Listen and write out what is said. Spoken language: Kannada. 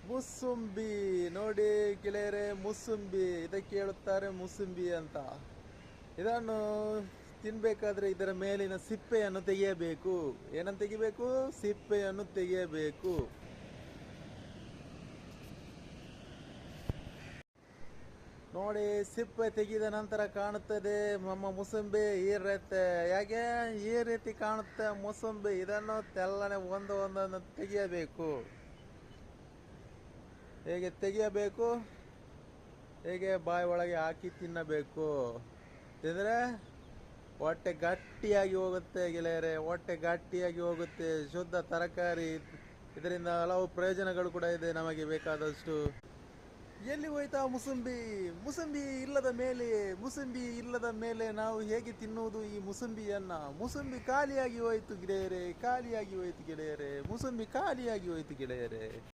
ಮುಸುಂಬಿ ನೋಡಿ ಗೆಳೆಯರೆ, ಮುಸುಂಬಿ ಇದಕ್ಕೆ ಹೇಳುತ್ತಾರೆ ಮುಸುಂಬಿ ಅಂತ. ಇದನ್ನು ತಿನ್ಬೇಕಾದ್ರೆ ಇದರ ಮೇಲಿನ ಸಿಪ್ಪೆಯನ್ನು ತೆಗೆಯಬೇಕು. ಏನನ್ನು ತೆಗಿಬೇಕು? ಸಿಪ್ಪೆಯನ್ನು ತೆಗೆಯಬೇಕು. ನೋಡಿ, ಸಿಪ್ಪೆ ತೆಗೆದ ನಂತರ ಕಾಣುತ್ತದೆ ನಮ್ಮ ಮುಸುಂಬಿ ಈ ರೀತಿ. ಯಾಕೆ ಈ ರೀತಿ ಕಾಣುತ್ತೆ ಮುಸುಂಬಿ? ಇದನ್ನು ತೆಲ್ಲನೆ ಒಂದೊಂದನ್ನು ತೆಗೆಯಬೇಕು. ಹೇಗೆ ತೆಗೆಯಬೇಕು? ಹೇಗೆ ಬಾಯಿ ಒಳಗೆ ಹಾಕಿ ತಿನ್ನಬೇಕು. ತಿಂದರೆ ಹೊಟ್ಟೆ ಗಟ್ಟಿಯಾಗಿ ಹೋಗುತ್ತೆ ಗೆಳೆಯರೆ, ಹೊಟ್ಟೆ ಗಟ್ಟಿಯಾಗಿ ಹೋಗುತ್ತೆ. ಶುದ್ಧ ತರಕಾರಿ, ಇದರಿಂದ ಹಲವು ಪ್ರಯೋಜನಗಳು ಕೂಡ ಇದೆ ನಮಗೆ ಬೇಕಾದಷ್ಟು. ಎಲ್ಲಿ ಹೋಯ್ತಾ ಮುಸುಂಬಿ? ಮುಸುಂಬಿ ಇಲ್ಲದ ಮೇಲೆ, ಮುಸುಂಬಿ ಇಲ್ಲದ ಮೇಲೆ ನಾವು ಹೇಗೆ ತಿನ್ನುವುದು ಈ ಮುಸುಂಬಿಯನ್ನ? ಮುಸುಂಬಿ ಖಾಲಿಯಾಗಿ ಹೋಯ್ತು ಗೆಳೆಯರೆ, ಖಾಲಿಯಾಗಿ ಹೋಯ್ತು ಗೆಳೆಯರೆ, ಮುಸುಂಬಿ ಖಾಲಿಯಾಗಿ ಹೋಯ್ತು ಗೆಳೆಯರೆ.